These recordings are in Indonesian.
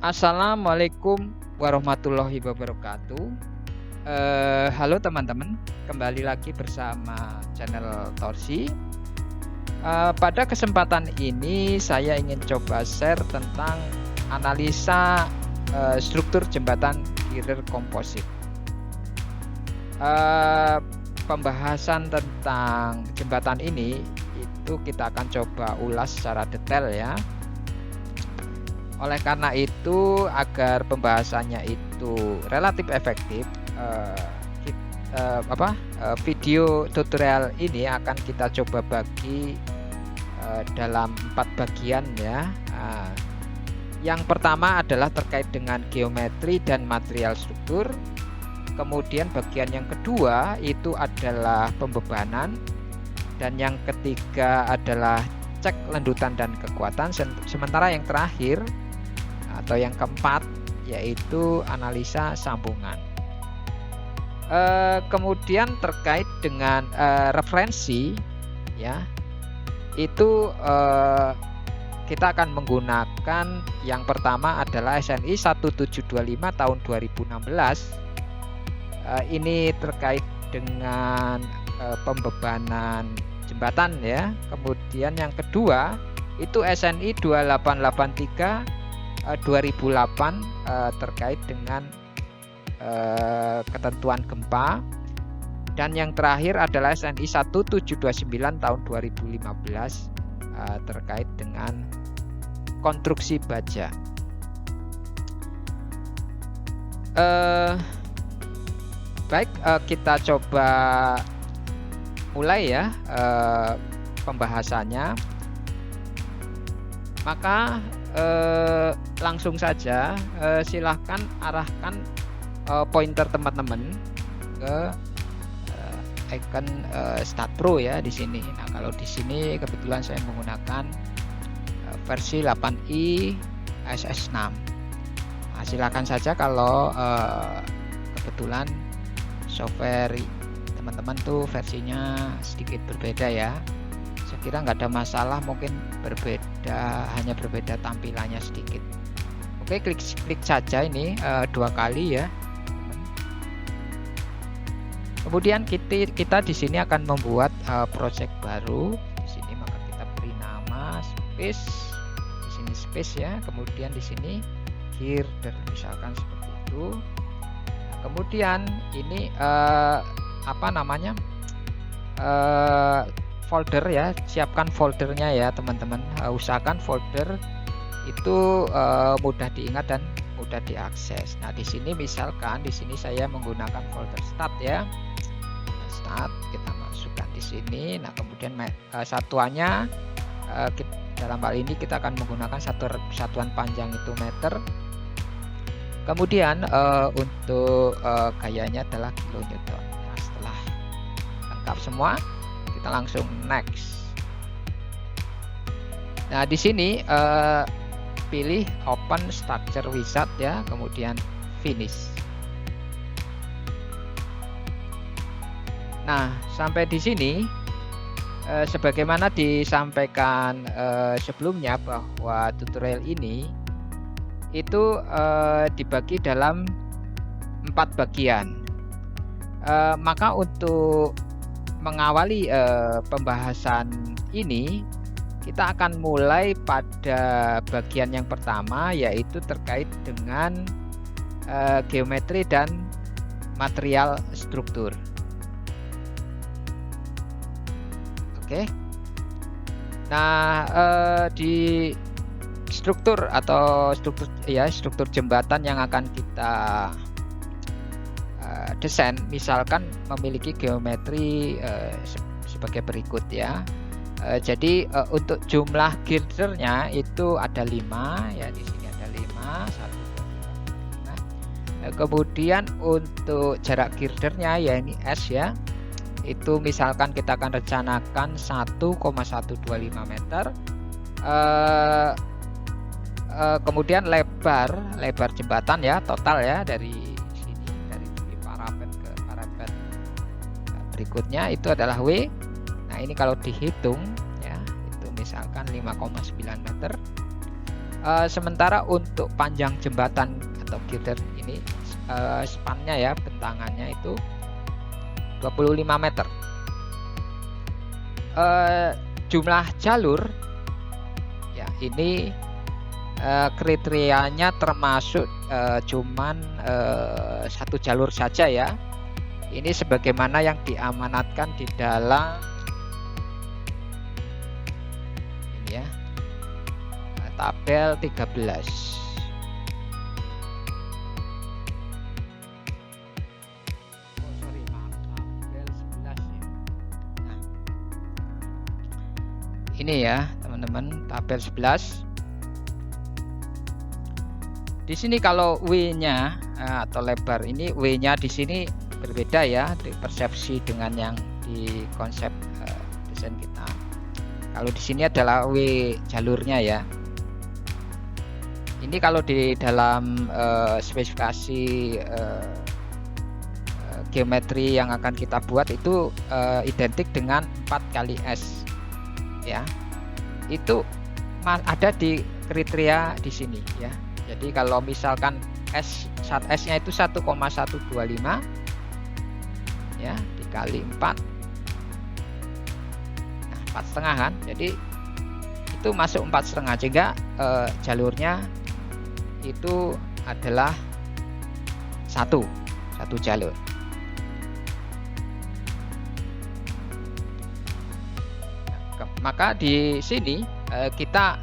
Assalamualaikum warahmatullahi wabarakatuh. Halo teman-teman, kembali lagi bersama channel Torsi. Pada kesempatan ini saya ingin coba share tentang analisa struktur jembatan girder komposit. Pembahasan tentang jembatan ini itu kita akan coba ulas secara detail ya. Oleh karena itu, agar pembahasannya itu relatif efektif, video tutorial ini akan kita coba bagi dalam 4 bagian ya. Yang pertama adalah terkait dengan geometri dan material struktur. Kemudian bagian yang kedua itu adalah pembebanan, dan yang ketiga adalah cek lendutan dan kekuatan. Sementara yang terakhir atau yang keempat yaitu analisa sambungan. Kemudian terkait dengan referensi ya, itu kita akan menggunakan yang pertama adalah SNI 1725 tahun 2016. Ini terkait dengan pembebanan jembatan ya. Kemudian yang kedua itu SNI 2883 2008 terkait dengan ketentuan gempa, dan yang terakhir adalah SNI 1729 tahun 2015 terkait dengan konstruksi baja. Baik, kita coba mulai ya pembahasannya. Maka langsung saja silahkan arahkan pointer teman-teman ke icon Start Pro ya di sini. Nah, kalau di sini kebetulan saya menggunakan versi 8i SS6. Nah, silakan saja kalau kebetulan software teman-teman tuh versinya sedikit berbeda ya. Saya kira nggak ada masalah, mungkin hanya berbeda tampilannya sedikit. Oke, klik saja ini 2 kali ya. Kemudian kita di sini akan membuat project baru. Di sini maka kita beri nama space, di sini space ya. Kemudian di sini girder misalkan seperti itu. Nah, kemudian ini folder ya, siapkan foldernya ya teman-teman. Usahakan folder itu mudah diingat dan mudah diakses. Nah, di sini misalkan di sini saya menggunakan folder start ya. Start kita masukkan di sini. Nah, kemudian satuannya dalam hal ini kita akan menggunakan satuan panjang itu meter. Kemudian untuk gayanya adalah kilonewton. Nah, setelah lengkap semua, kita langsung next. Nah, di sini pilih open structure wizard ya, kemudian finish. Nah, sampai di sini sebagaimana disampaikan sebelumnya bahwa tutorial ini itu dibagi dalam 4 bagian. Maka untuk mengawali pembahasan ini, kita akan mulai pada bagian yang pertama, yaitu terkait dengan geometri dan material struktur. Oke. Nah, di struktur jembatan yang akan kita desain misalkan memiliki geometri sebagai berikut ya. Jadi untuk jumlah girdernya itu ada 5 ya, di sini ada 5, 1, 2, 3, 4, 5. Kemudian untuk jarak girdernya ya ini S ya, itu misalkan kita akan rencanakan 1,125 meter. Kemudian lebar jembatan ya total ya dari berikutnya itu adalah W. Nah, ini kalau dihitung ya itu misalkan 5,9 meter. Sementara untuk panjang jembatan atau girder ini spannya ya, bentangannya itu 25 meter. Jumlah jalur ya ini kriterianya termasuk cuman satu jalur saja ya. Ini sebagaimana yang diamanatkan di dalam ini ya, tabel 13. Ini ya teman-teman, tabel 11. Di sini kalau W-nya atau lebar ini, W-nya di sini berbeda ya, di persepsi dengan yang di konsep desain kita. Kalau di sini adalah W jalurnya ya. Ini kalau di dalam spesifikasi geometri yang akan kita buat itu identik dengan 4 kali S ya. Itu ada di kriteria di sini ya. Jadi kalau misalkan S-nya itu 1,125 ya, dikali 4, nah 4,5 kan, jadi itu masuk 4,5, sehingga jalurnya itu adalah satu jalur. Maka di sini kita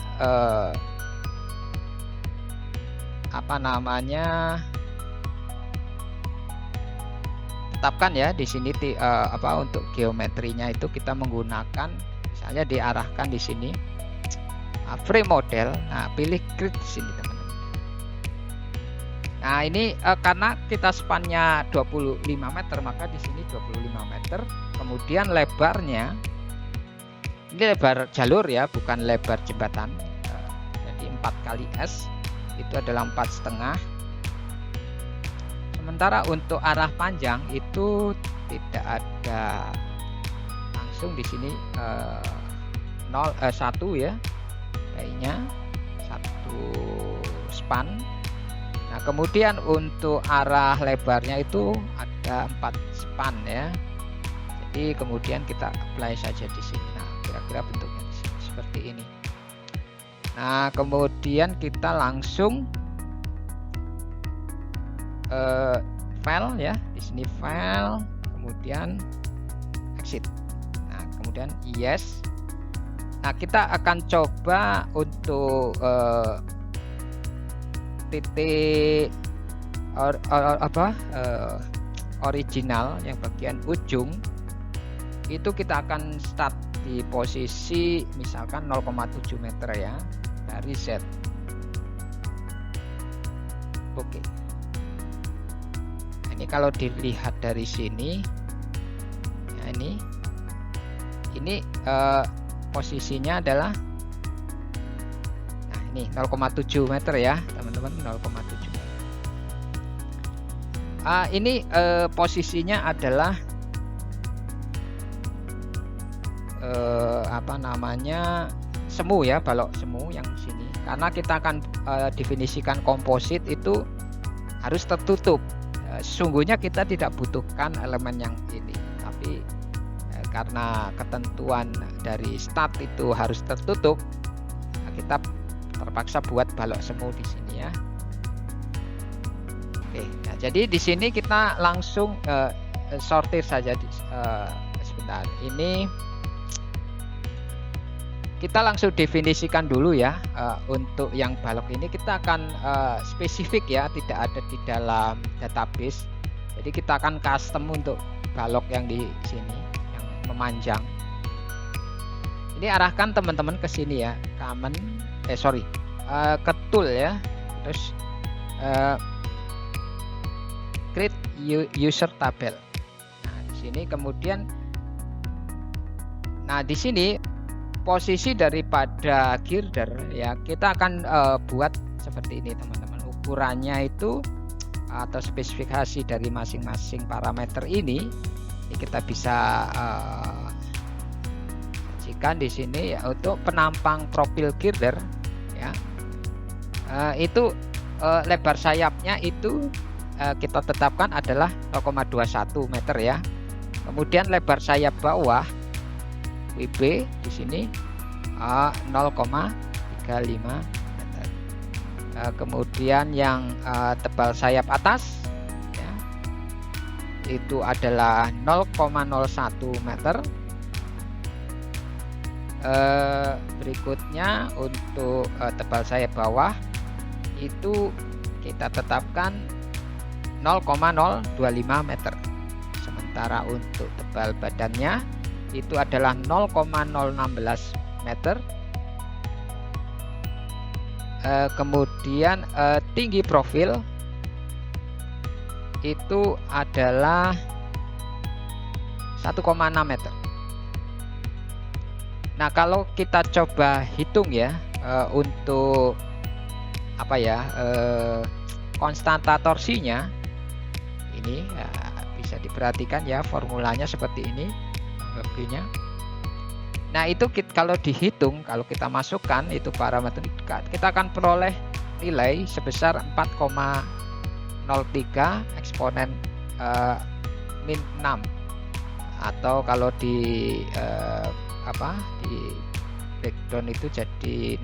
tetapkan ya di sini untuk geometrinya itu kita menggunakan, misalnya diarahkan di sini frame model. Nah, pilih grid di sini teman-teman. Nah, ini karena kita spannya 25 meter, maka di sini 25 meter. Kemudian lebarnya ini lebar jalur ya, bukan lebar jembatan. Jadi 4 kali S itu adalah 4,5. Sementara untuk arah panjang itu tidak ada langsung di sini 1 ya, kayaknya 1 span. Nah, kemudian untuk arah lebarnya itu ada 4 span ya. Jadi kemudian kita apply saja di sini. Nah, kira-kira bentuknya seperti ini. Nah, kemudian kita langsung file ya, di sini file, kemudian exit. Nah, kemudian yes. Nah, kita akan coba untuk titik original yang bagian ujung itu kita akan start di posisi misalkan 0,7 meter ya dari Z. Oke. Ini kalau dilihat dari sini ya, ini posisinya adalah, nah ini 0,7 meter ya teman-teman, 0,7 meter. Ini posisinya adalah semu ya, balok semu yang sini, karena kita akan definisikan komposit itu harus tertutup. Sesungguhnya kita tidak butuhkan elemen yang ini, tapi karena ketentuan dari start itu harus tertutup, kita terpaksa buat balok semu di sini ya. Oke, nah jadi di sini kita langsung sortir saja sebentar. Ini kita langsung definisikan dulu ya. Untuk yang balok ini kita akan spesifik ya, tidak ada di dalam database. Jadi kita akan custom untuk balok yang di sini yang memanjang. Ini arahkan teman-teman ke sini ya, ke tool ya, terus create user tabel. Nah, di sini kemudian, nah di sini posisi daripada girder ya, kita akan buat seperti ini teman-teman. Ukurannya itu atau spesifikasi dari masing-masing parameter ini kita bisa sajikan di sini ya, untuk penampang profil girder ya. Itu lebar sayapnya itu kita tetapkan adalah 0,21 meter ya. Kemudian lebar sayap bawah WB di sini 0,35 meter. Kemudian yang tebal sayap atas ya, itu adalah 0,01 meter. Berikutnya untuk tebal sayap bawah itu kita tetapkan 0,025 meter. Sementara untuk tebal badannya itu adalah 0,016 meter. Kemudian tinggi profil itu adalah 1,6 meter. Nah, kalau kita coba hitung ya untuk apa ya konstanta torsinya ini bisa diperhatikan ya, formulanya seperti ini G-nya. Nah, itu kalau dihitung, kalau kita masukkan itu parameter, kita akan peroleh nilai sebesar 4,03 eksponen min 6, atau kalau di di breakdown itu jadi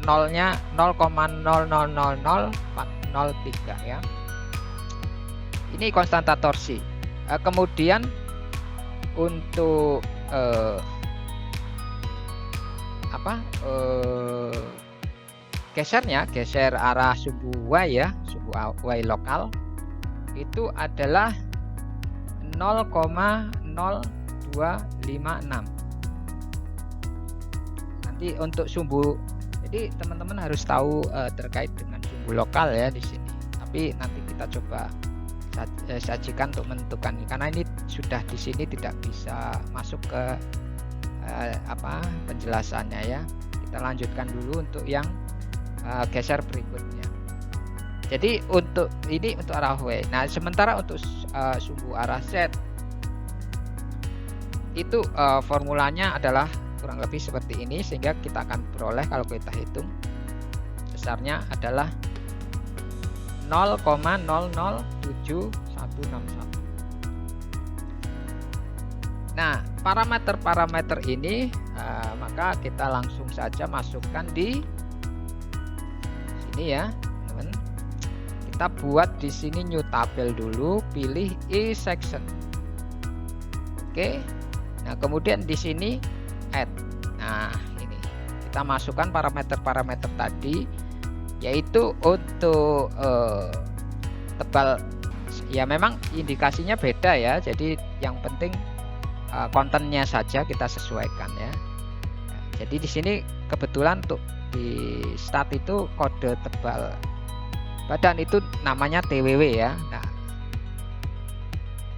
nolnya 0,000403 ya. Ini konstanta torsi. Kemudian untuk geser arah sumbu Y ya, sumbu Y lokal itu adalah 0,0256. Nanti untuk sumbu, jadi teman-teman harus tahu terkait dengan sumbu lokal ya di sini. Tapi nanti kita coba sajikan untuk menentukan, karena ini sudah di sini tidak bisa masuk ke penjelasannya ya. Kita lanjutkan dulu untuk yang geser berikutnya. Jadi untuk ini untuk arah Y. Nah, sementara untuk sumbu arah Z itu formulanya adalah kurang lebih seperti ini, sehingga kita akan peroleh kalau kita hitung besarnya adalah 0,007161. Nah, parameter-parameter ini maka kita langsung saja masukkan di sini ya, teman. Kita buat di sini new tabel dulu, pilih E section. Oke. Nah, kemudian di sini add. Nah, ini kita masukkan parameter-parameter tadi, yaitu untuk tebal ya, memang indikasinya beda ya. Jadi yang penting kontennya saja kita sesuaikan ya. Nah, jadi di sini kebetulan untuk di stat itu kode tebal badan itu namanya TWW ya. Nah,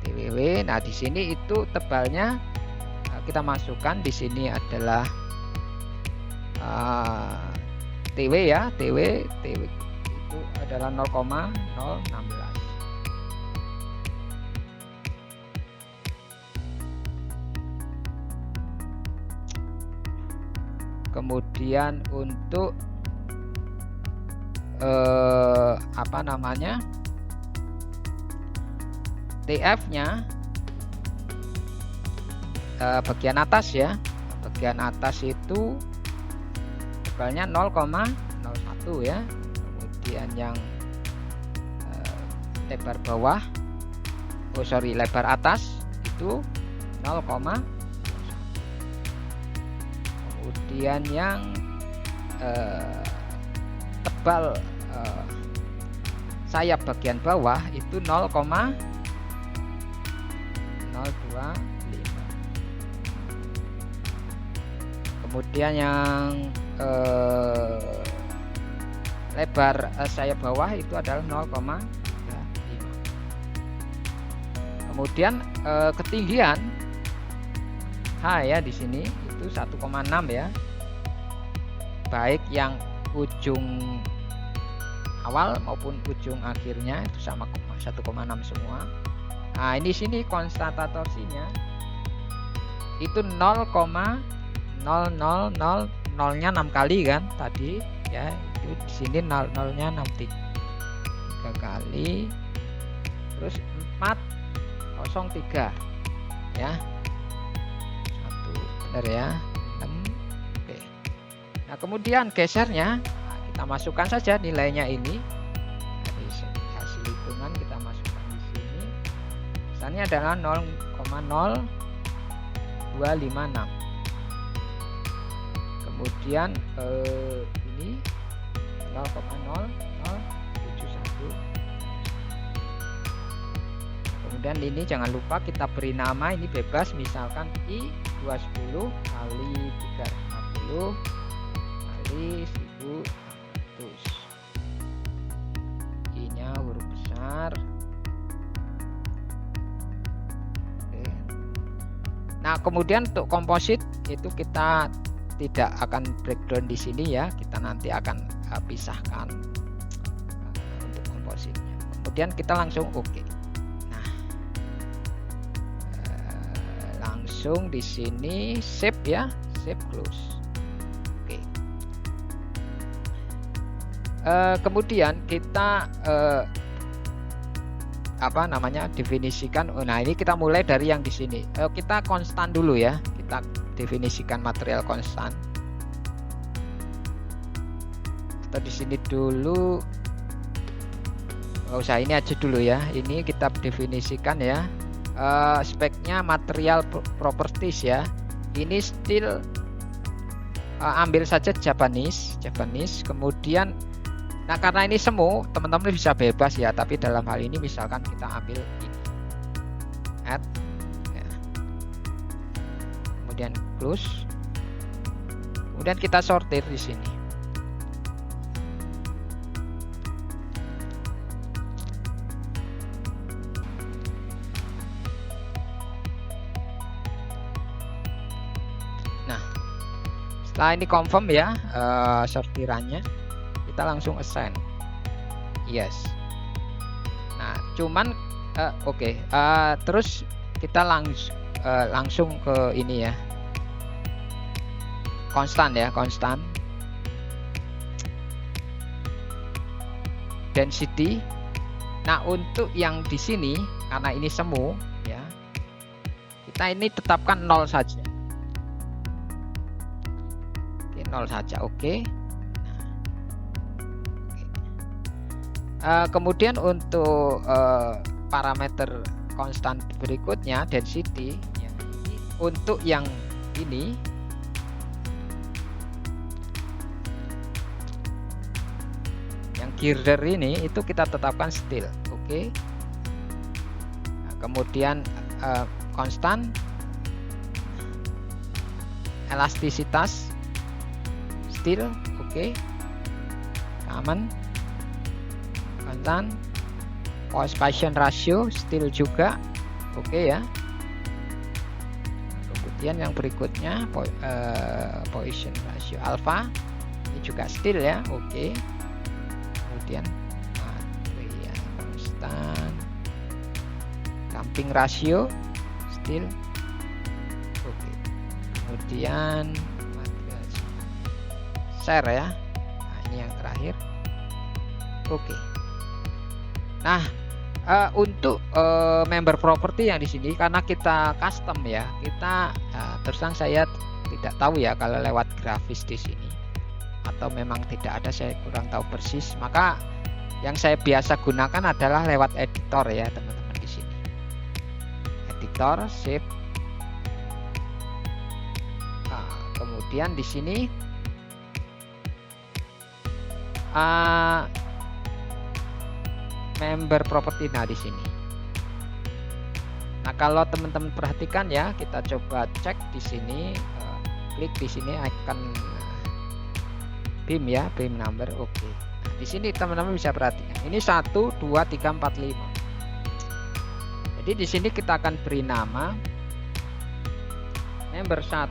TWW. Nah, di sini itu tebalnya kita masukkan di sini adalah TW ya, TW itu adalah 0,016. Kemudian untuk TF-nya bagian atas ya, bagian atas itu tebalnya 0,01 ya. Kemudian yang lebar bawah, lebar atas itu 0,01. Kemudian yang tebal sayap bagian bawah itu 0,025. Kemudian yang lebar sayap bawah itu adalah 0,5. Kemudian ketinggian H ya di sini itu 1,6 ya. Baik yang ujung awal maupun ujung akhirnya itu sama 1,6 semua. Nah, ini sini konstanta torsinya itu 0,0000, nolnya 6 kali kan tadi ya, itu di sini 0-nya 63 kali, terus 403 ya, 1 benar ya, 6. Oke. Nah kemudian gesernya, nah, kita masukkan saja nilainya ini. Dari hasil hitungan kita masukkan di sini, misalnya adalah 0,0256. Kemudian ini 0,0071. Kemudian ini jangan lupa kita beri nama, ini bebas, misalkan I 210 kali 350 kali 1600. I-nya huruf besar. Oke. Nah kemudian untuk komposit itu kita tidak akan breakdown di sini ya, kita nanti akan pisahkan untuk kompositnya. Kemudian kita langsung oke. Nah langsung di sini save ya, save close. Oke. Kemudian kita definisikan. Nah ini kita mulai dari yang di sini. Kita konstan dulu ya, kita definisikan material konstan. Atau di sini dulu, nggak usah, ini aja dulu ya. Ini kita definisikan ya. Speknya material properties ya. Ini steel, ambil saja Japanese. Kemudian, nah karena ini semu, teman-teman bisa bebas ya. Tapi dalam hal ini misalkan kita ambil ini, add. Kemudian close, kemudian kita sortir di sini. Nah setelah ini confirm ya sortirannya, kita langsung assign yes. Nah cuman oke. Terus kita langsung ke ini ya, konstan ya, konstan density. Nah untuk yang di sini karena ini semu ya, kita ini tetapkan 0 saja. Oke, 0 saja. Oke. Kemudian untuk parameter konstan berikutnya density ya, ini untuk yang ini girder ini itu kita tetapkan steel. Oke. Nah, kemudian konstan elastisitas steel. Oke. Common konstan Poisson ratio steel juga. Oke ya. Kemudian yang berikutnya Poisson ratio alpha, ini juga steel ya. Oke. Kemudian material konstan damping ratio steel. Oke. Kemudian material share ya. Nah, ini yang terakhir. Oke. Nah untuk member property yang di sini karena kita custom ya, kita terus terang saya tidak tahu ya kalau lewat grafis di sini atau memang tidak ada, saya kurang tahu persis. Maka yang saya biasa gunakan adalah lewat editor ya teman-teman di sini. Editor, shape. Nah, kemudian di sini member property. Nah di sini. Nah kalau teman-teman perhatikan ya, kita coba cek di sini, klik di sini icon beam ya, beam number. Oke. Nah, di sini teman-teman bisa perhatikan. Ini 1, 2, 3, 4, 5. Jadi di sini kita akan beri nama member 1.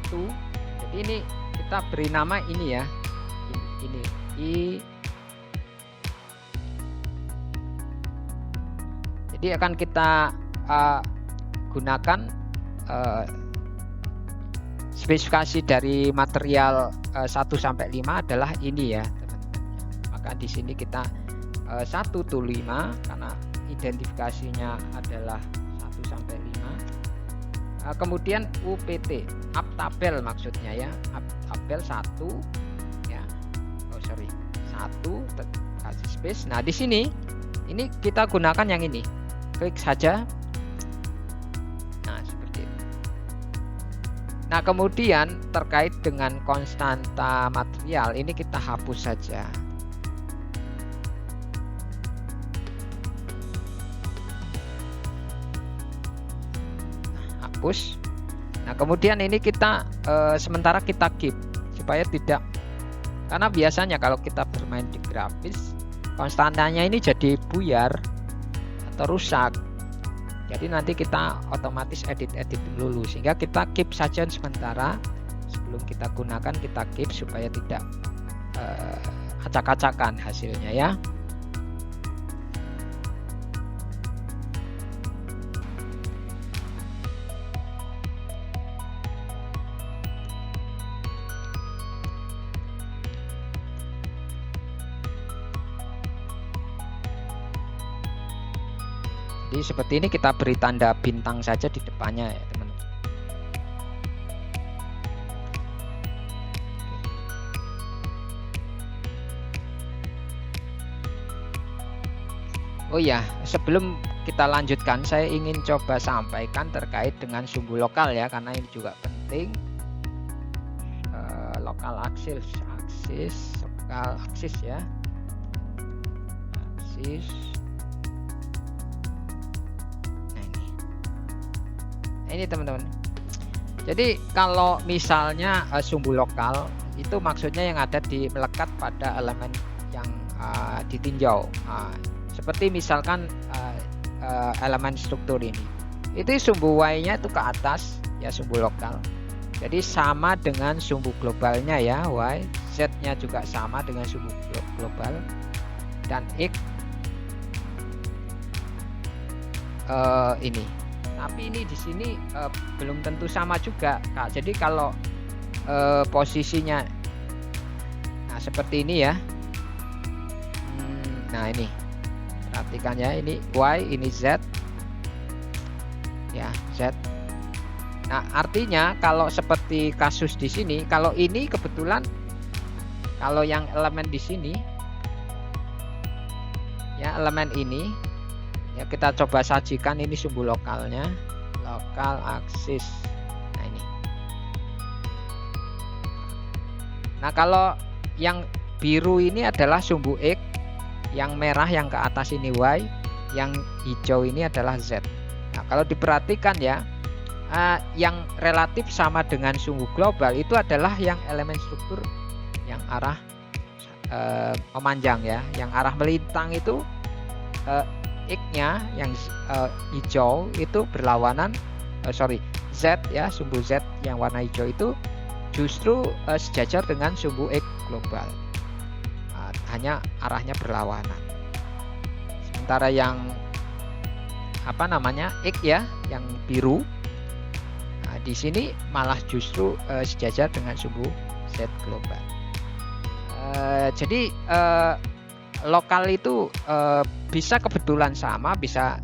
Jadi ini kita beri nama ini ya. Ini. Jadi akan kita gunakan spesifikasi dari material 1 sampai 5 adalah ini ya teman-teman. maka di sini kita 1 to 5 karena identifikasinya adalah 1 sampai 5. Kemudian UPT, up tabel maksudnya ya, up tabel 1 ya. 1 kasih space. Nah, di sini ini kita gunakan yang ini. Klik saja. Nah, seperti itu. Nah, kemudian terkait dengan konstanta material ini kita hapus saja. Hapus. Nah, kemudian ini kita sementara kita keep supaya tidak, karena biasanya kalau kita bermain di grafis konstantanya ini jadi buyar atau rusak. Jadi nanti kita otomatis edit dulu, sehingga kita keep saja sementara. Sebelum kita gunakan kita keep supaya tidak acak-acakan hasilnya ya. Jadi seperti ini kita beri tanda bintang saja di depannya ya teman-teman. Oh ya, sebelum kita lanjutkan saya ingin coba sampaikan terkait dengan sumbu lokal ya, karena ini juga penting. Lokal aksis ya. Aksis. Ini teman-teman. Jadi kalau misalnya sumbu lokal itu maksudnya yang ada melekat pada elemen yang ditinjau. Seperti misalkan elemen struktur ini. Itu sumbu Y-nya itu ke atas ya, sumbu lokal. Jadi sama dengan sumbu globalnya ya, Y. Z-nya juga sama dengan sumbu global. Dan X ini. Tapi ini di sini belum tentu sama juga, Kak. Jadi kalau posisinya nah seperti ini ya. Nah, ini perhatikan ya, ini Y, ini Z. Ya, Z. Nah, artinya kalau seperti kasus di sini, kalau ini kebetulan kalau yang elemen di sini ya, elemen ini ya, kita coba sajikan ini sumbu lokalnya, lokal aksis. Nah, ini. Nah, kalau yang biru ini adalah sumbu X, yang merah yang ke atas ini Y, yang hijau ini adalah Z. Nah, kalau diperhatikan ya, yang relatif sama dengan sumbu global itu adalah yang elemen struktur yang arah memanjang ya, yang arah melintang itu X-nya yang hijau itu berlawanan, Z ya, sumbu Z yang warna hijau itu justru sejajar dengan sumbu X global, hanya arahnya berlawanan. Sementara yang X ya, yang biru, di sini malah justru sejajar dengan sumbu Z global. Jadi lokal itu bisa kebetulan sama, bisa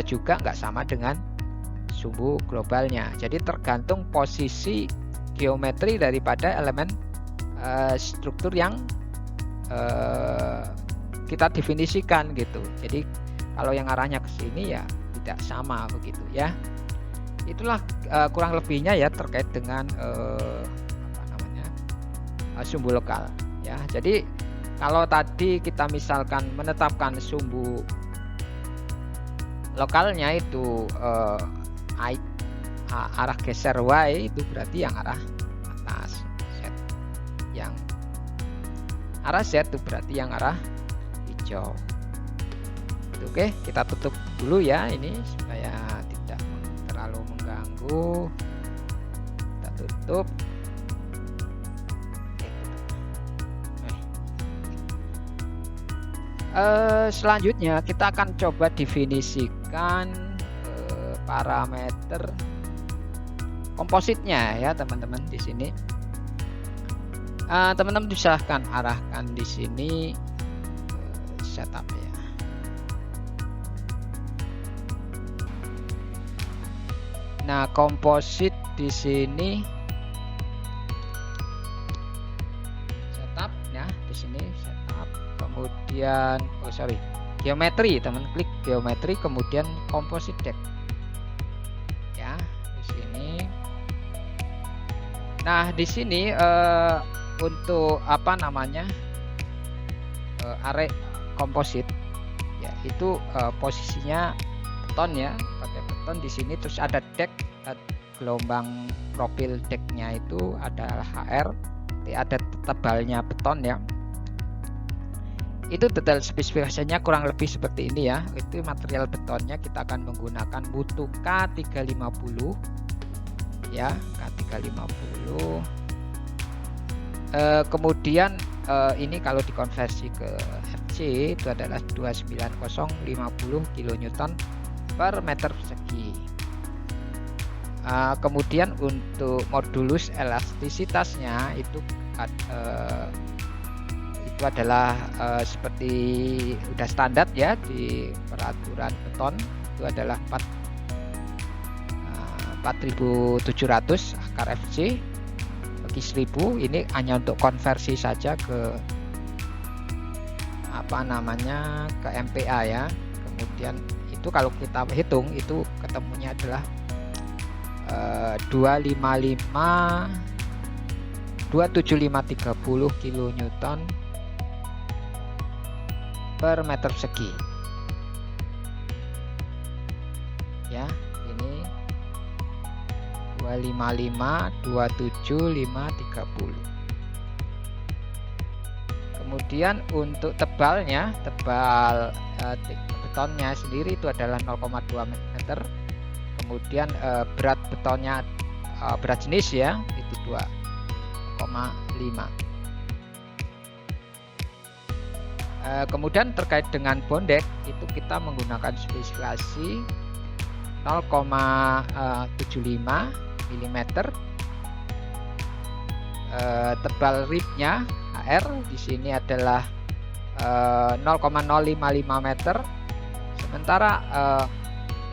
juga nggak sama dengan sumbu globalnya. Jadi tergantung posisi geometri daripada elemen struktur yang kita definisikan gitu. Jadi kalau yang arahnya ke sini ya tidak sama begitu ya. Itulah kurang lebihnya ya terkait dengan sumbu lokal ya. Jadi kalau tadi kita misalkan menetapkan sumbu lokalnya itu arah geser Y, itu berarti yang arah atas, Z. Yang arah Z itu berarti yang arah hijau. Oke, kita tutup dulu ya ini supaya tidak terlalu mengganggu. Kita tutup. Selanjutnya kita akan coba definisikan parameter kompositnya ya teman-teman di sini. Teman-teman disilahkan arahkan di sini setup ya. Nah, komposit di sini setup ya, di sini setup. Kemudian geometri, teman klik geometri, kemudian komposit deck. Ya, di sini. Nah, di sini untuk apa namanya? Array komposit ya, itu posisinya beton ya, pakai beton di sini. Terus ada deck, gelombang profil decknya itu adalah HR, ada tebalnya beton ya. Itu detail spesifikasinya kurang lebih seperti ini ya. Itu material betonnya kita akan menggunakan mutu K350 ya, K350. Kemudian ini kalau dikonversi ke FC itu adalah 29050 kN per meter persegi. Kemudian untuk modulus elastisitasnya itu adalah seperti udah standar ya di peraturan beton, itu adalah 4700 akar FC bagi 1000. Ini hanya untuk konversi saja ke apa namanya, ke MPa ya. Kemudian itu kalau kita hitung itu ketemunya adalah 27530 kN per meter persegi ya. Ini 275-275-30. Kemudian untuk tebalnya, tebal betonnya sendiri itu adalah 0,2 meter. Kemudian berat betonnya, berat jenis ya, itu 2,5. Kemudian terkait dengan bondek itu kita menggunakan spesifikasi 0,75 mm. Tebal ribnya HR di sini adalah 0,055 meter. Sementara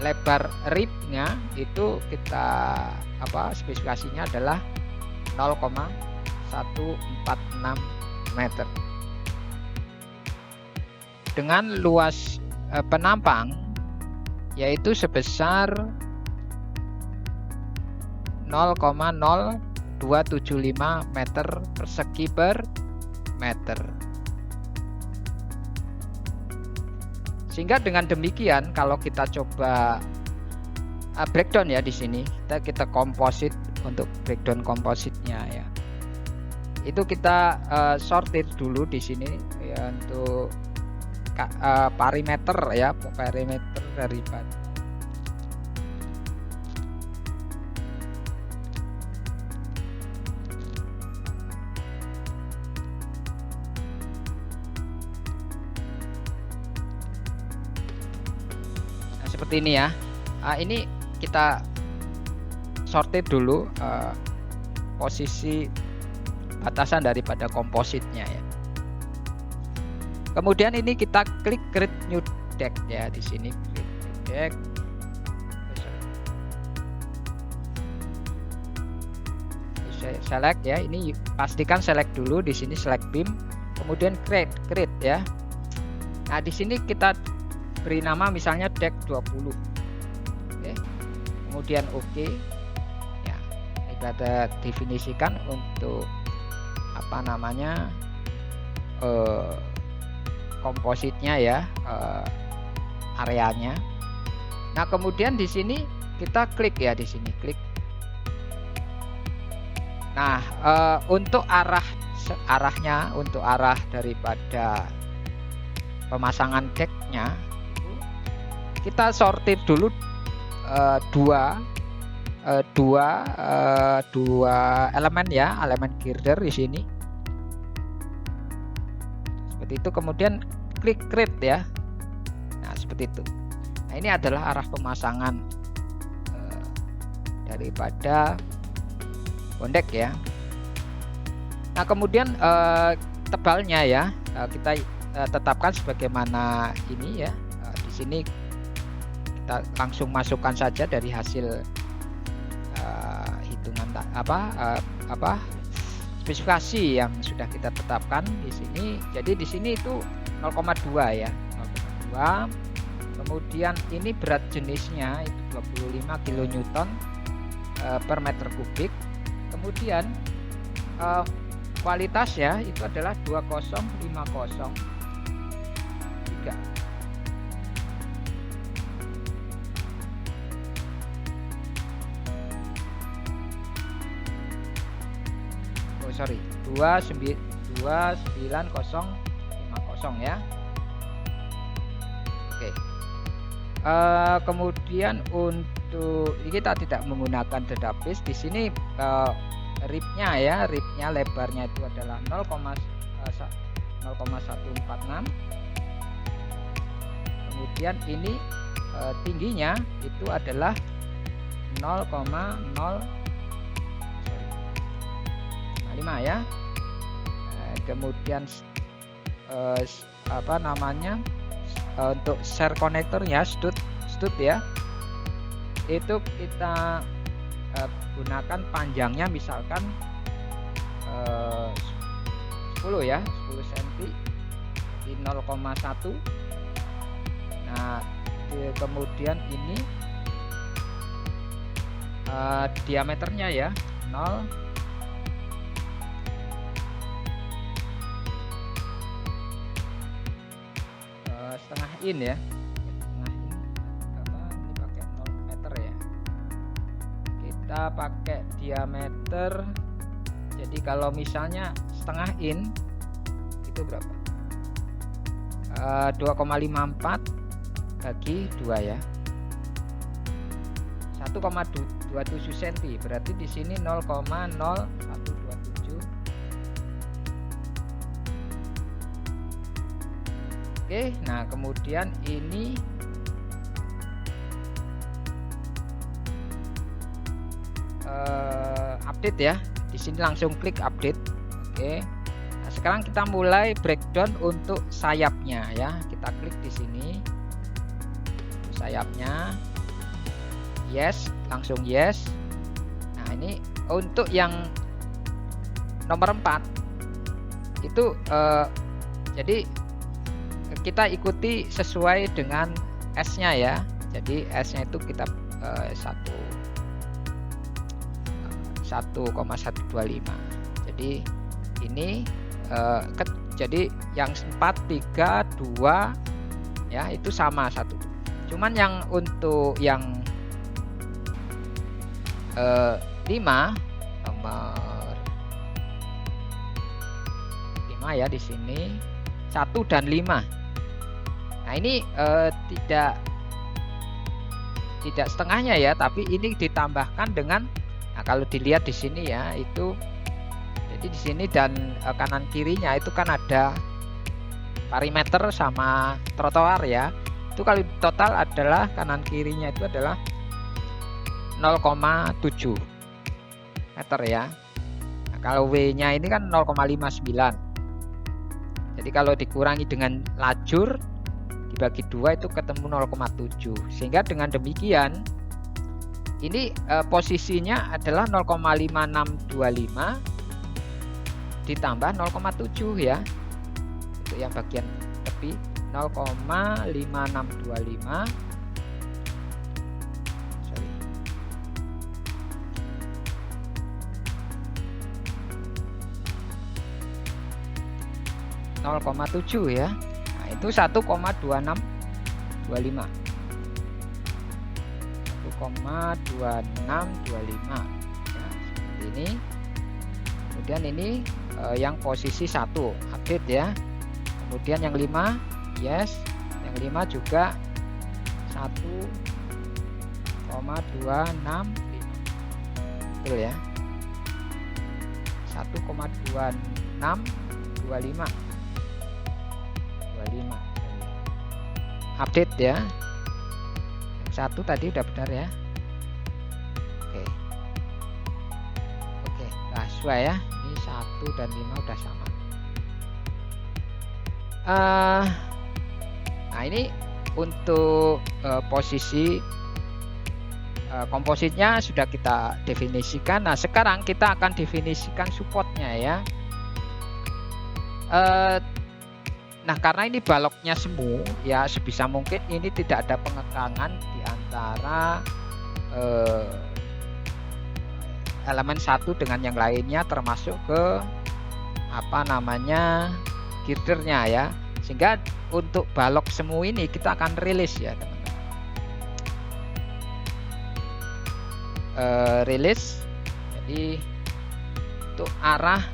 lebar ribnya itu kita spesifikasinya adalah 0,146 meter. Dengan luas penampang yaitu sebesar 0,0275 meter persegi per meter. Sehingga dengan demikian kalau kita coba breakdown ya, di sini kita komposit untuk breakdown kompositnya ya. Itu kita sortir dulu di sini ya untuk parameter ya, parameter daripada seperti ini ya. Ini kita sortir dulu posisi batasan daripada kompositnya ya. Kemudian ini kita klik create new deck ya, di sini create new deck. Select ya, ini pastikan select dulu di sini, select beam, kemudian create ya. Nah, di sini kita beri nama misalnya deck 20. Oke. Kemudian oke. Ya, kita definisikan untuk apa namanya? Kompositnya ya, areanya. Nah, kemudian di sini kita klik ya, di sini klik. Nah, untuk arahnya, untuk arah daripada pemasangan decknya kita sortir dulu dua elemen ya, elemen girder di sini. Itu kemudian klik create ya. Nah, seperti itu. Nah, ini adalah arah pemasangan daripada bondek ya. Nah, kemudian tebalnya ya kita tetapkan sebagaimana ini ya. Di sini kita langsung masukkan saja dari hasil hitungan spesifikasi yang sudah kita tetapkan di sini. Jadi di sini itu 0,2 ya, 0,2. Kemudian ini berat jenisnya itu 25 kN per meter kubik. Kemudian kualitas ya itu adalah 20503. Oh sorry, 29050 ya. Oke. Kemudian untuk kita tidak menggunakan database di sini. Ribnya ya, ribnya lebarnya itu adalah 0,146. Kemudian ini tingginya itu adalah 0,05 ya. Kemudian untuk share konektornya stud ya, itu kita gunakan panjangnya misalkan 10 ya, 10 cm di 0,1. Nah, kemudian ini diameternya ya 0 setengah in ya, ini pakai 0 meter ya. Kita pakai diameter, jadi kalau misalnya setengah in itu berapa? 2,54 bagi 2 ya, 1,27 cm, berarti di sini 0,0127. Oke, nah kemudian ini update ya. Di sini langsung klik update. Oke. Nah, sekarang kita mulai breakdown untuk sayapnya ya. Kita klik di sini. Sayapnya. Yes, langsung yes. Nah, ini untuk yang nomor 4 itu jadi kita ikuti sesuai dengan S-nya ya. Jadi S-nya itu kita 1,125. Jadi ini jadi yang 4, 3, 2 ya itu sama satu. Cuman yang untuk yang 5 nomor 5 ya di sini 1 dan 5. Nah, ini tidak setengahnya ya, tapi ini ditambahkan dengan, nah kalau dilihat di sini ya itu, jadi di sini dan kanan kirinya itu kan ada perimeter sama trotoar ya. Itu kalau total adalah kanan kirinya itu adalah 0,7 meter ya. Nah, kalau W-nya ini kan 0,59. Jadi kalau dikurangi dengan lajur dibagi 2 itu ketemu 0,7. Sehingga dengan demikian ini posisinya adalah 0,5625 ditambah 0,7 ya. Untuk yang bagian tepi 0,5625 0,7 ya. Nah, itu 1,2625. 1,2625 ya, seperti ini. Kemudian ini yang posisi 1 update ya. Kemudian yang 5 yes, yang 5 juga 1,265 betul ya, 1,2625 update ya. Yang 1 tadi udah benar ya. Oke, nah sesuai ya. Ini 1 dan 5 udah sama. Nah ini untuk posisi kompositnya sudah kita definisikan. Nah sekarang kita akan definisikan supportnya ya. Nah karena ini baloknya semu ya, sebisa mungkin ini tidak ada pengekangan di antara elemen satu dengan yang lainnya, termasuk ke girdernya ya, sehingga untuk balok semu ini kita akan rilis ya teman-teman. Rilis, jadi untuk arah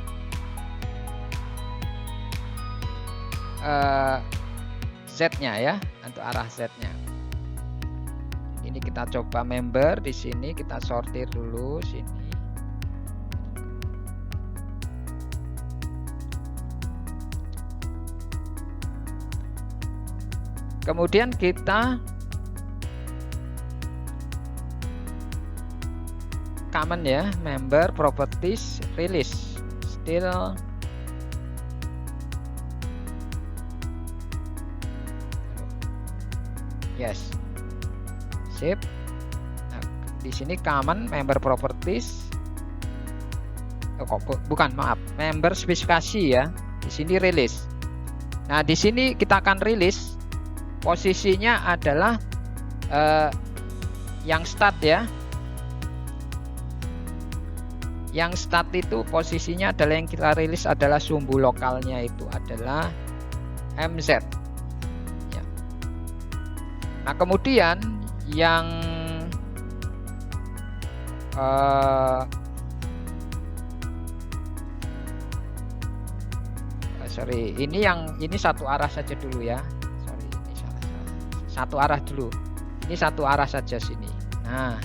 Z-nya ya, untuk arah Z-nya. Ini kita coba member di sini, kita sortir dulu sini. Kemudian kita common ya, member properties release still yes, sip. Nah, di sini common member properties, member spesifikasi ya. Di sini release. Nah di sini kita akan rilis. Posisinya adalah yang start ya. Yang start itu posisinya adalah yang kita rilis adalah sumbu lokalnya itu adalah MZ. Ya. Nah kemudian yang ini satu arah saja dulu ya. Satu arah dulu. Ini satu arah saja sini. Nah,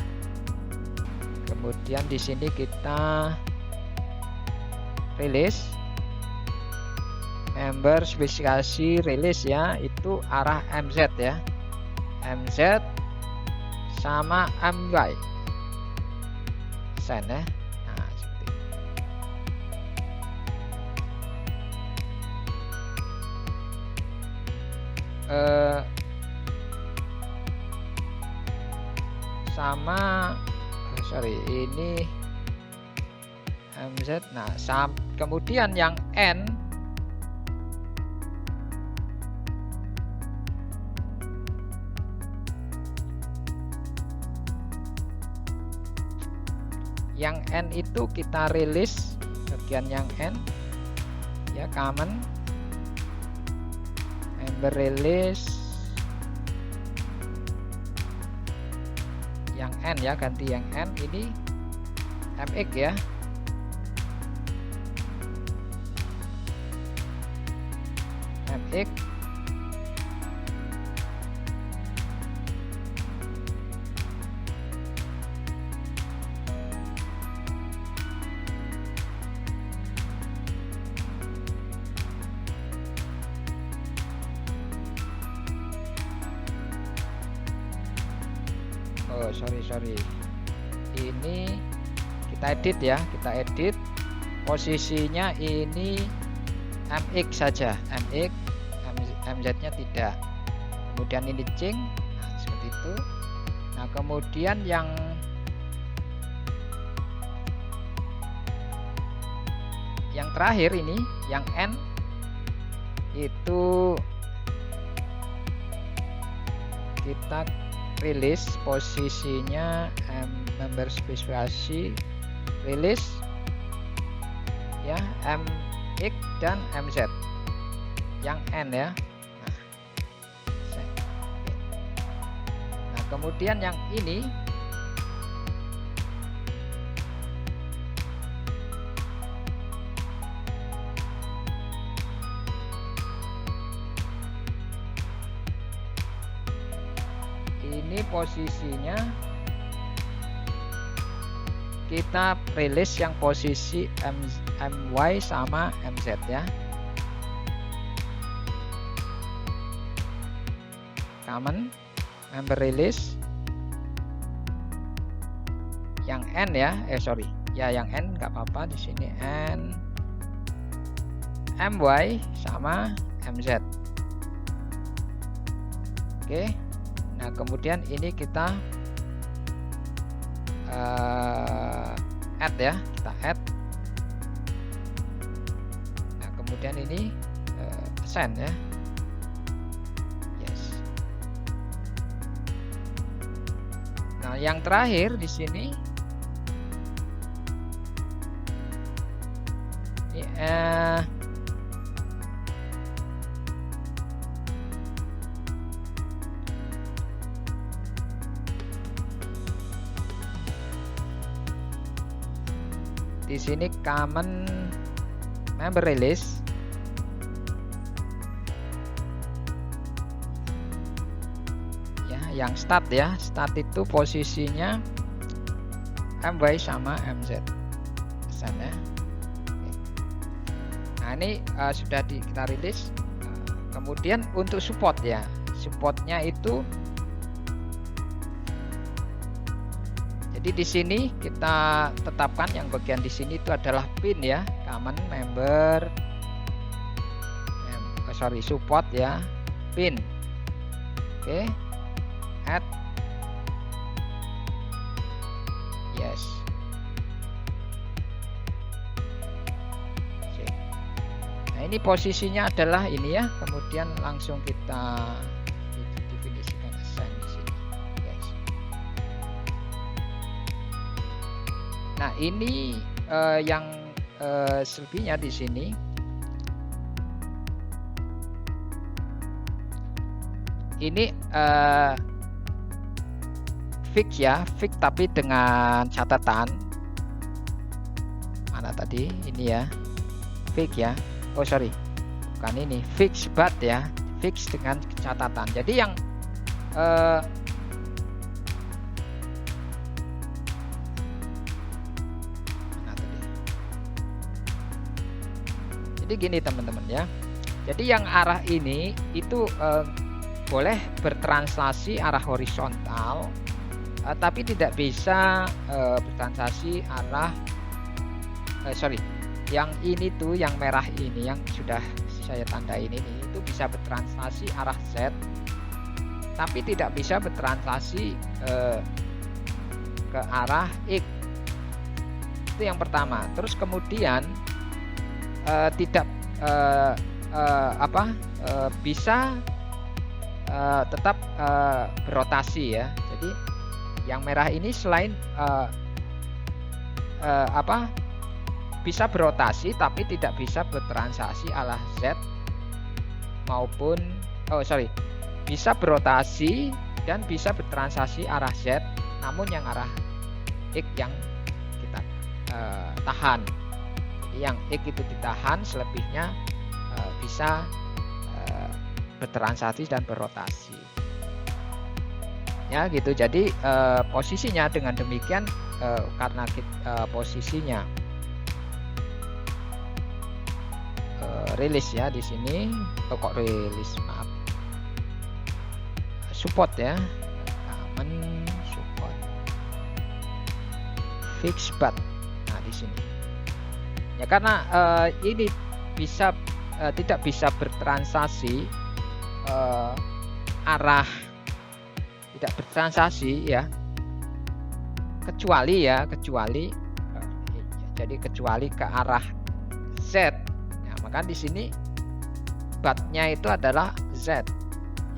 kemudian di sini kita rilis member spesifikasi rilis ya, itu arah MZ ya. MZ sama MY. Send ya. Nah, seperti itu. Ini MZ. Nah kemudian yang N itu kita rilis bagian yang N ya, common member release yang N ya, ganti yang N ini MX ya. MX sorry ini kita edit ya, kita edit posisinya ini MX saja, MZ nya tidak, kemudian ini ching. Nah, seperti itu. Nah kemudian yang terakhir ini yang N itu kita rilis posisinya member spesifikasi rilis ya, MX dan MZ yang N ya. Nah kemudian yang ini posisinya kita rilis yang posisi MY sama MZ ya. Common member release yang N ya, yang N nggak apa-apa, di sini N my sama mz. Oke, nah kemudian ini kita add ya, kita add. Nah kemudian ini assign ya. Yes. Nah yang terakhir di sini ini di sini common member release ya, yang start ya, start itu posisinya my sama mz sana. Nah ini sudah kita rilis. Kemudian untuk support ya, supportnya itu jadi di sini kita tetapkan yang bagian di sini itu adalah pin ya, common member support ya, pin. Oke, add yes. Nah ini posisinya adalah ini ya, kemudian langsung kita definisikan assign di sini. Yes. Nah ini yang selebihnya di sini. Ini fix ya, fix tapi dengan catatan. Mana tadi? Ini ya, fix ya. Oh sorry, bukan ini, fix but ya, fix dengan catatan. Jadi yang mana tadi? Jadi gini teman-teman ya. Jadi yang arah ini itu boleh bertranslasi arah horizontal, tapi tidak bisa bertranslasi arah yang ini tuh, yang merah ini yang sudah saya tandain ini itu bisa bertranslasi arah Z, tapi tidak bisa bertranslasi ke arah X. Itu yang pertama. Terus kemudian tidak bisa tetap berotasi ya. Jadi yang merah ini selain bisa berotasi tapi tidak bisa bertransaksi arah Z maupun bisa berotasi dan bisa bertransaksi arah Z, namun yang arah X yang kita tahan. Jadi yang X itu ditahan, selebihnya bisa bertransaksi dan berotasi ya gitu. Jadi posisinya dengan demikian karena posisinya rilis ya di sini, kok rilis, maaf, support ya, common support fix but. Nah di sini ya karena ini bisa tidak bisa bertransaksi arah, tidak bertransaksi ya, kecuali ke arah Z. Nah, maka di sini but-nya itu adalah Z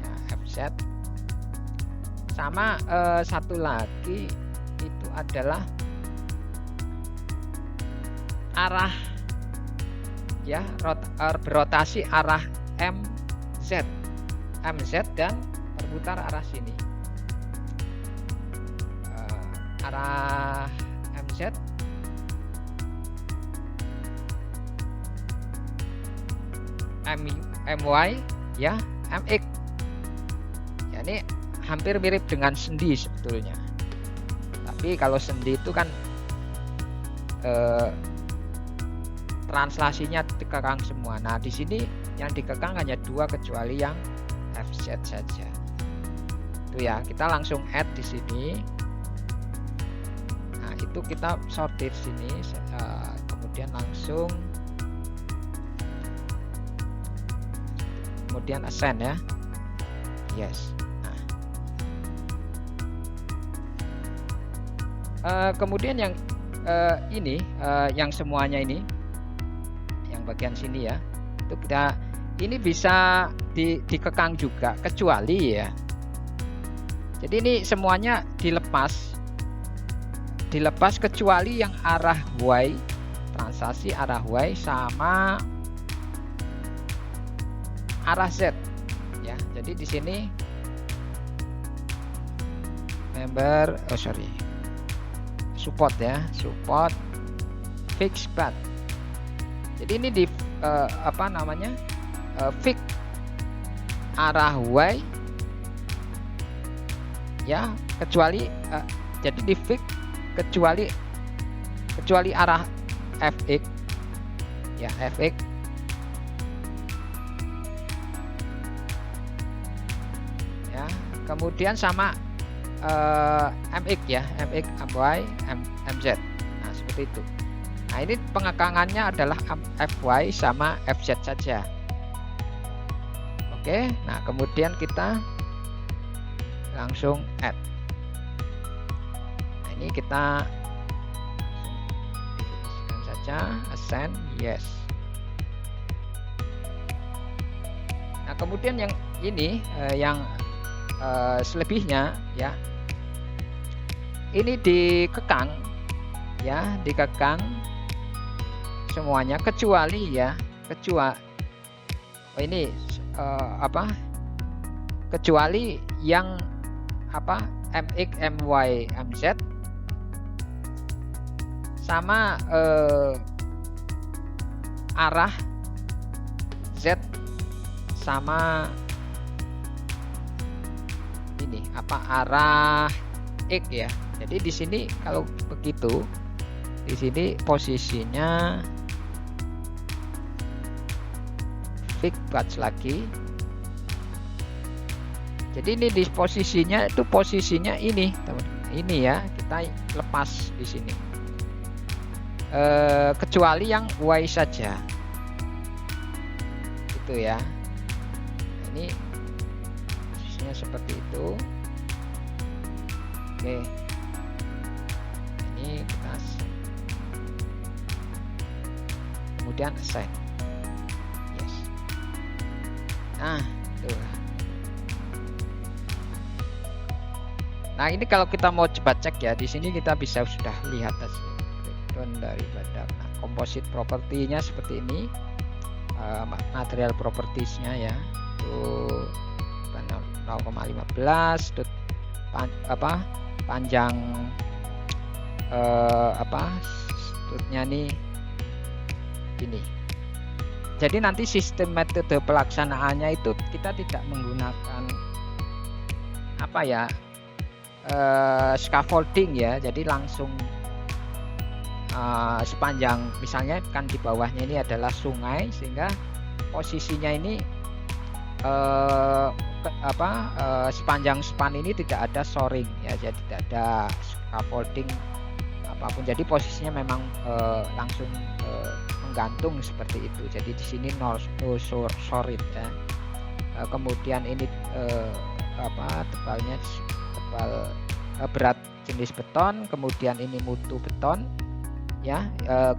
ya, FZ. Sama satu lagi itu adalah arah ya, berotasi arah MZ dan berputar arah sini, arah MZ MY ya, MX ya. Ini hampir mirip dengan sendi sebetulnya, tapi kalau sendi itu kan translasinya dikekang semua. Nah di sini yang dikekang hanya dua, kecuali yang FZ saja. Itu ya, kita langsung add di sini. Nah itu kita sortir sini, kemudian langsung kemudian assign ya. Yes. Kemudian yang ini yang semuanya ini, yang bagian sini ya, itu kita ini bisa dikekang juga, kecuali ya. Jadi ini semuanya dilepas kecuali yang arah Y, transaksi arah Y sama arah Z ya. Jadi di sini member support ya, support fix path. Jadi ini di apa namanya, fix arah Y ya, kecuali jadi di fix kecuali arah fx ya, fx ya, kemudian sama mx ya, mx, my, mz. Nah seperti itu. Nah ini pengekangannya adalah fy sama fz saja. Oke, nah kemudian kita langsung add. Nah ini kita definisikan saja, assign yes. Nah kemudian yang ini yang selebihnya ya, ini dikekang ya, dikekang semuanya kecuali ya, ini apa, kecuali yang apa, mx, my, mz sama arah z sama ini apa, arah x ya. Jadi di sini kalau begitu, di sini posisinya fix batch lagi. Jadi ini di posisinya itu posisinya ini, teman-teman. Ini ya, kita lepas di sini. Kecuali yang Y saja. Itu ya. Nah, ini posisinya seperti itu. Oke. Ini kita kemudian assign. Yes. Nah, tuh. Nah ini kalau kita mau coba cek ya, di sini kita bisa sudah lihat hasil breakdown daripada composite propertinya seperti ini, material propertiesnya ya, itu 0,15 panjang stutnya nih ini. Jadi nanti sistem metode pelaksanaannya itu kita tidak menggunakan apa ya, scaffolding ya, jadi langsung sepanjang, misalnya kan di bawahnya ini adalah sungai, sehingga posisinya ini sepanjang span ini tidak ada shoring ya, jadi tidak ada scaffolding apapun, jadi posisinya memang langsung menggantung seperti itu. Jadi di sini no shoring ya. Kemudian ini tebalnya berat jenis beton, kemudian ini mutu beton ya,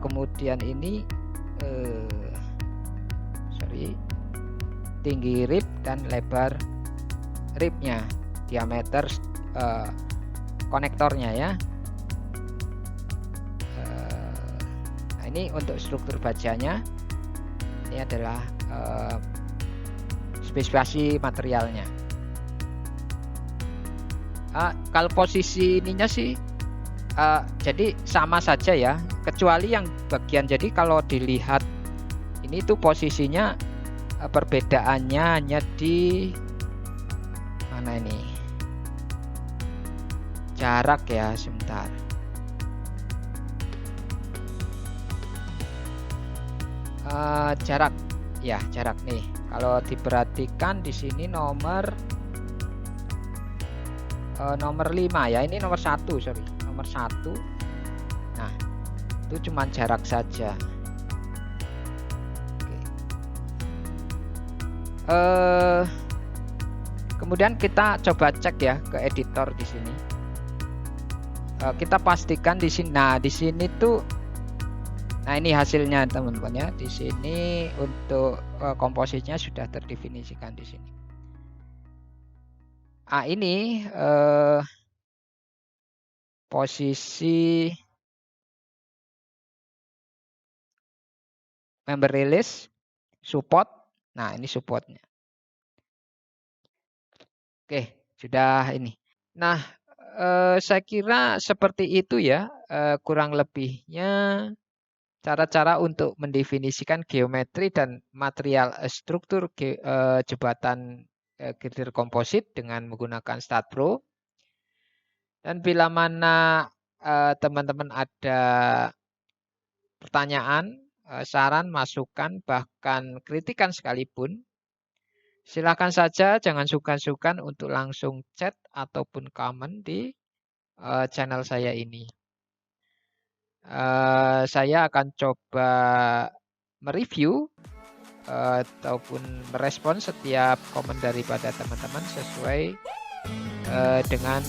kemudian ini tinggi rib dan lebar ribnya, diameter konektornya ya. Nah ini untuk struktur bajanya, ini adalah spesifikasi materialnya. Kalau posisi ininya sih jadi sama saja ya, kecuali yang bagian, jadi kalau dilihat ini tuh posisinya perbedaannya hanya di mana ini, jarak ya, sebentar. Jarak ya, jarak nih kalau diperhatikan di sini nomor 5 ya, ini nomor 1 nomor 1. Nah itu cuma jarak saja. Oke. Kemudian kita coba cek ya ke editor di sini. Kita pastikan di sini. Nah, di sini tuh, nah ini hasilnya teman-teman ya. Di sini untuk komposisinya sudah terdefinisikan di sini. Ah, ini posisi member release, support. Nah, ini supportnya. Oke, sudah ini. Nah, saya kira seperti itu ya, kurang lebihnya cara-cara untuk mendefinisikan geometri dan material struktur jembatan girder komposit dengan menggunakan StatPro. Dan bila mana teman-teman ada pertanyaan, saran, masukan, bahkan kritikan sekalipun, silakan saja, jangan sungkan-sungkan untuk langsung chat ataupun komen di channel saya ini. Saya akan coba mereview ataupun merespon setiap komen daripada teman-teman sesuai dengan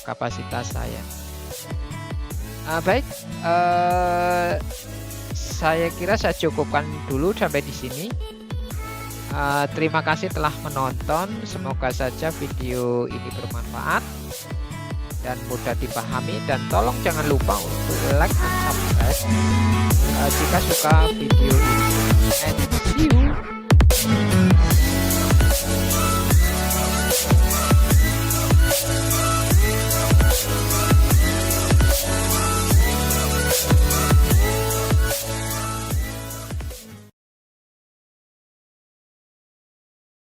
kapasitas saya. Baik, saya kira saya cukupkan dulu sampai di sini. Terima kasih telah menonton. Semoga saja video ini bermanfaat dan mudah dipahami, dan tolong jangan lupa untuk like dan subscribe jika suka video ini. And see you.